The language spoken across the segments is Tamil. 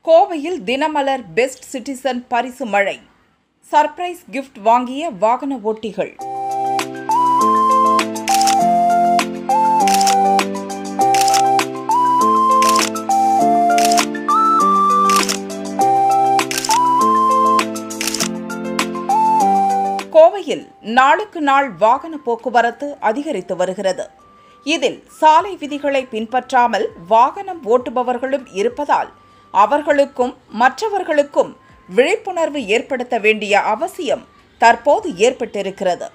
கோவையில் தினமலர் பெஸ்ட் சிட்டிசன் பரிசு மழை. சர்ப்ரைஸ் கிஃப்ட் வாங்கிய வாகன ஓட்டிகள். கோவையில் நாளுக்கு நாள் வாகன போக்குவரத்து அதிகரித்து வருகிறது. இதில் சாலை விதிகளை பின்பற்றாமல் வாகனம் ஓட்டுபவர்களும் இருப்பதால் அவர்களுக்கும் மற்றவர்களுக்கும் விழிப்புணர்வு ஏற்படுத்த வேண்டிய அவசியம் தற்போது ஏற்பட்டிருக்கிறது.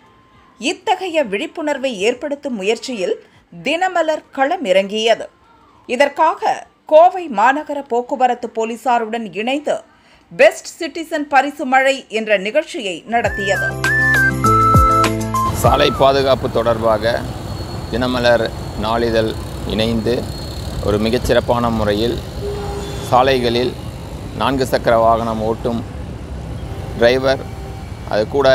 இத்தகைய விழிப்புணர்வை ஏற்படுத்தும் முயற்சியில் தினமலர் களம் இறங்கியது. இதற்காக கோவை மாநகர போக்குவரத்து போலீசாருடன் இணைந்து பெஸ்ட் சிட்டிசன் பரிசு மழை என்ற நிகழ்ச்சியை நடத்தியது. சாலை பாதுகாப்பு தொடர்பாக தினமலர் நாளிதழ் இணைந்து ஒரு மிகச்சிறப்பான முறையில் சாலைகளில் 4 சக்கர வாகனம் ஓட்டும் டிரைவர், அது கூட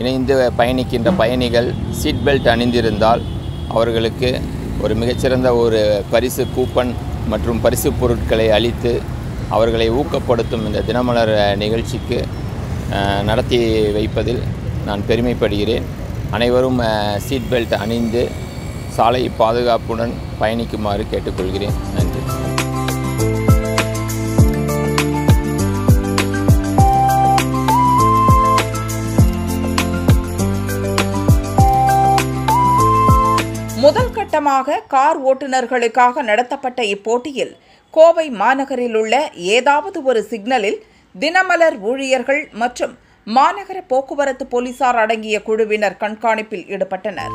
இணைந்து பயணிக்கின்ற பயணிகள் சீட் பெல்ட் அணிந்திருந்தால் அவர்களுக்கு ஒரு மிகச்சிறந்த ஒரு பரிசு கூப்பன் மற்றும் பரிசு பொருட்களை அளித்து அவர்களை ஊக்கப்படுத்தும் இந்த தினமலர் நிகழ்ச்சிக்கு நடத்தி வைப்பதில் நான் பெருமைப்படுகிறேன். அனைவரும் சீட் பெல்ட் அணிந்து சாலை பாதுகாப்புடன் பயணிக்குமாறு கேட்டுக்கொள்கிறேன். நன்றி. முதல் கட்டமாக கார் ஓட்டுநர்களுக்காக நடத்தப்பட்ட இப்போட்டியில் கோவை மாநகரில் உள்ள ஏதாவது ஒரு சிக்னலில் தினமலர் ஊழியர்கள் மற்றும் மாநகர போக்குவரத்து போலீசார் அடங்கிய குழுவினர் கண்காணிப்பில் ஈடுபட்டனர்.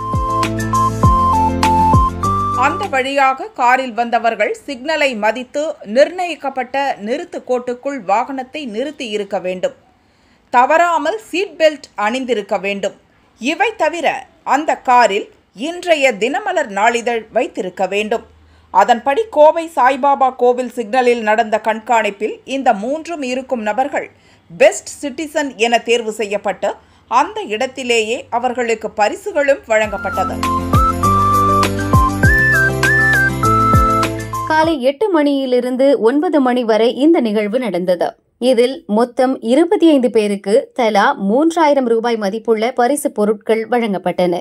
அந்த வழியாக காரில் வந்தவர்கள் சிக்னலை மதித்து நிர்ணயிக்கப்பட்ட நிறுத்து கோட்டுக்குள் வாகனத்தை நிறுத்தி இருக்க வேண்டும். தவறாமல் சீட் பெல்ட் அணிந்திருக்க வேண்டும். இவை தவிர அந்த காரில் இன்றைய தினமலர் நாளிதழ் வைத்திருக்க வேண்டும். அதன்படி கோவை சாய்பாபா கோவில் சிக்னலில் நடந்த கண்காணிப்பில் இந்த 3ம் இருக்கும் நபர்கள் பெஸ்ட் சிட்டிசன் என தேர்வு செய்யப்பட்டு அந்த இடத்திலேயே அவர்களுக்கு பரிசுகளும் வழங்கப்பட்டது. காலை 8 மணியிலிருந்து 9 மணி வரை இந்த நிகழ்வு நடந்தது. இதில் மொத்தம் 25 பேருக்கு தலா 3000 ரூபாய் மதிப்புள்ள பரிசு பொருட்கள் வழங்கப்பட்டன.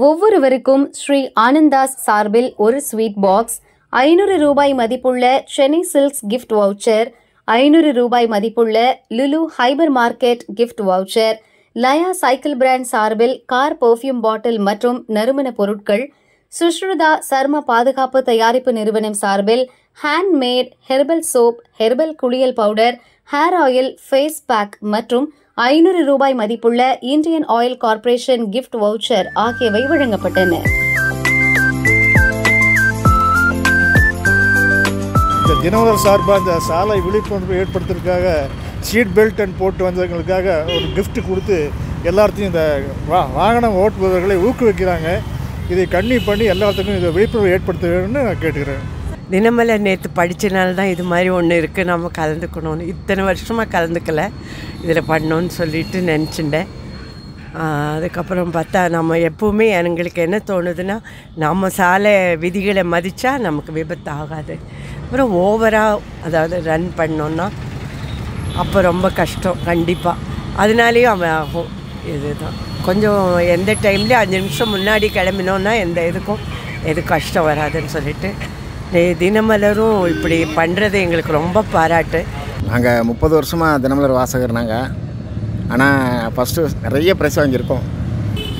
ஒவ்வொருவருக்கும் ஸ்ரீ ஆனந்தாஸ் சார்பில் ஒரு ஸ்வீட் பாக்ஸ், 500 ரூபாய் மதிப்புள்ள சென்னை சில்க்ஸ் கிஃப்ட் வவுச்சர், 500 ரூபாய் மதிப்புள்ள Lulu hypermarket gift voucher, Laya cycle brand சார்பில் கார் பெர்ஃப்யூம் பாட்டில் மற்றும் நறுமண பொருட்கள், சுஷ்ருதா சர்ம பாதுகாப்பு தயாரிப்பு நிறுவனம் சார்பில் ஹேண்ட்மேட் ஹெர்பல் சோப், ஹெர்பல் குளியல் powder, hair oil, face pack மற்றும் 500 ரூபாய் மதிப்புள்ள Indian Oil Corporation gift voucher ஆகியவை வழங்கப்பட்டன. இந்த தினமலர் சார்பாக இந்த சாலை விழிப்புணர்வு ஏற்படுத்துறதுக்காக சீட் பெல்ட் போட்டு வந்தவங்களுக்காக ஒரு கிஃப்ட் கொடுத்து எல்லாத்தையும் இந்த வாகனம் ஓட்டுபவர்களை ஊக்குவிக்கிறாங்க. இதை கண்ணி பண்ணி எல்லாத்துக்கும் இதை விழிப்புணர்வு ஏற்படுத்த வேணும்னு நான் கேட்டுக்கிறேன். தினமலர் நேற்று படித்தனால தான் இது மாதிரி ஒன்று இருக்குது, நம்ம கலந்துக்கணும்னு. இத்தனை வருஷமாக கலந்துக்கலை, இதில் பண்ணணுன்னு சொல்லிட்டு நினச்சிட்டேன். அதுக்கப்புறம் பார்த்தா நம்ம எப்போவுமே எங்களுக்கு என்ன தோணுதுன்னா, நம்ம சாலை விதிகளை மதித்தா நமக்கு விபத்து ஆகாது. அப்புறம் ஓவராக அதாவது ரன் பண்ணோன்னா அப்போ ரொம்ப கஷ்டம் கண்டிப்பாக. அதனாலேயும் அவன் ஆகும். இதுதான் கொஞ்சம் எந்த டைம்லேயும் 5 நிமிஷம் முன்னாடி கிளம்பினோன்னா எந்த எது கஷ்டம் வராதுன்னு சொல்லிட்டு தினமலரும் இப்படி பண்ணுறது எங்களுக்கு ரொம்ப பாராட்டு. நாங்கள் 30 வருஷமாக தினமலர் வாசகர். நாங்கள் ஆனால் ஃபஸ்ட்டு நிறைய ப்ரைஸ் வாங்கியிருக்கோம்.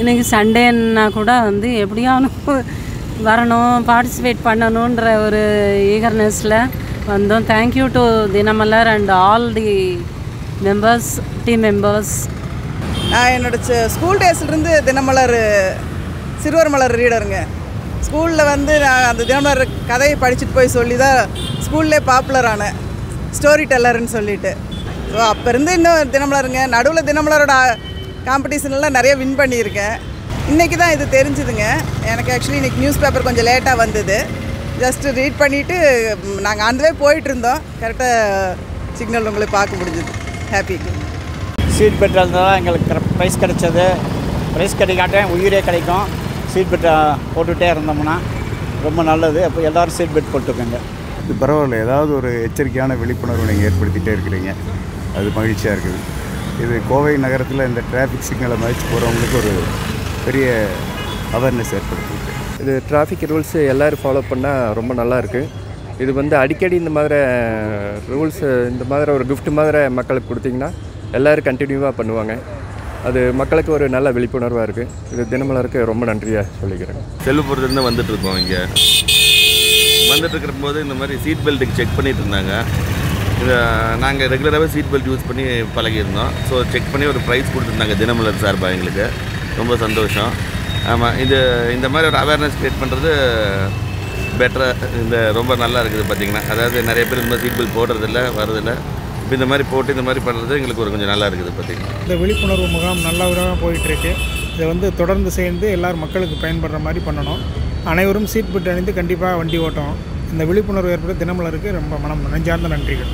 இன்றைக்கி சண்டேன்னா கூட எப்படியும் வரணும், பார்ட்டிசிபேட் பண்ணணுன்ற ஒரு ஈகர்னஸில் வந்தோம். Thank you to Dinamalar and all the members, team members. நான் என்னோடய ஸ்கூல் டேஸ்லேருந்து தினமலர் சிறுவர் மலர் ரீடருங்க. ஸ்கூலில் நான் அந்த தினமலர் கதையை படிச்சுட்டு போய் சொல்லி தான் ஸ்கூல்லே பாப்புலரான ஸ்டோரி டெல்லர்னு சொல்லிட்டு. ஸோ அப்போ இருந்து இன்னும் தினமலருங்க. நடுவில் தினமலரோட காம்படிஷன்லாம் நிறைய வின் பண்ணியிருக்கேன். இன்றைக்கி தான் இது தெரிஞ்சுதுங்க எனக்கு. ஆக்சுவலி இன்றைக்கி நியூஸ் பேப்பர் கொஞ்சம் லேட்டாக வந்தது. ஜஸ்ட்டு ரீட் பண்ணிவிட்டு நாங்கள் அந்த வே போயிட்டுருந்தோம். கரெக்டாக சிக்னல் உங்களுக்கு பார்க்க முடிஞ்சுது. ஹாப்பி. சீட் பெல்ட் இருந்தால் எங்களுக்கு ப்ரைஸ் கிடைச்சது. ப்ரைஸ் கிடைக்காட்டேன் உயிரே கிடைக்கும். சீட் பெல்ட்டை போட்டுகிட்டே இருந்தோம்னா ரொம்ப நல்லது. அப்போ எல்லோரும் சீட் பெல்ட் போட்டுக்கோங்க. இது பரவாயில்ல, ஏதாவது ஒரு எச்சரிக்கையான விழிப்புணர்வு நீங்கள் ஏற்படுத்திகிட்டே இருக்கிறீங்க, அது மகிழ்ச்சியாக இருக்குது. இது கோவை நகரத்தில் இந்த டிராஃபிக் சிக்னலை மதித்து போகிறவங்களுக்கு ஒரு பெரிய அவேர்னஸ் ஏற்படுத்திருக்கு. இது டிராஃபிக் ரூல்ஸு எல்லோரும் ஃபாலோ பண்ணால் ரொம்ப நல்லாயிருக்கு. இது அடிக்கடி இந்த மாதிரி ரூல்ஸு, இந்த மாதிரி ஒரு கிஃப்ட் மாதிரி மக்களுக்கு கொடுத்திங்கன்னா எல்லோரும் கண்டினியூவாக பண்ணுவாங்க. அது மக்களுக்கு ஒரு நல்ல விழிப்புணர்வாக இருக்குது. இது தினமலருக்கு ரொம்ப நன்றியாக சொல்லிக்கிறேன். செல்வபுரத்துலேருந்து வந்துட்டுருக்கோம். இங்கே வந்துட்டுருக்கிறபோது இந்த மாதிரி சீட் பெல்ட்டுக்கு செக் பண்ணிகிட்டு இருந்தாங்க. இதை நாங்கள் ரெகுலராகவே சீட் பெல்ட் யூஸ் பண்ணி பழகியிருந்தோம். ஸோ செக் பண்ணி ஒரு ப்ரைஸ் கொடுத்துருந்தாங்க தினமலர் சார்பாக. எங்களுக்கு ரொம்ப சந்தோஷம். ஆமாம், இந்த மாதிரி ஒரு அவேர்னஸ் க்ரியேட் பண்ணுறது பெட்டராக ரொம்ப நல்லா இருக்குது பார்த்திங்கன்னா. அதாவது நிறைய பேர் இந்த மாதிரி சீட் பெல்ட் போடுறதில்ல, வரதில்லை. இப்போ இந்த மாதிரி போட்டு இந்த மாதிரி பண்ணுறது எங்களுக்கு ஒரு கொஞ்சம் நல்லா இருக்குது பார்த்திங்கன்னா. இந்த விழிப்புணர்வு முகாம் நல்ல விதமாக போயிட்டுருக்கு. இதை தொடர்ந்து சேர்ந்து எல்லோரும் மக்களுக்கு பயன்படுற மாதிரி பண்ணணும். அனைவரும் சீட் பெல்ட் அணிந்து கண்டிப்பாக வண்டி ஓட்டணும். இந்த விழிப்புணர்வு ஏற்பட தினமலருக்கு ரொம்ப நெஞ்சார்ந்த நன்றிகள்.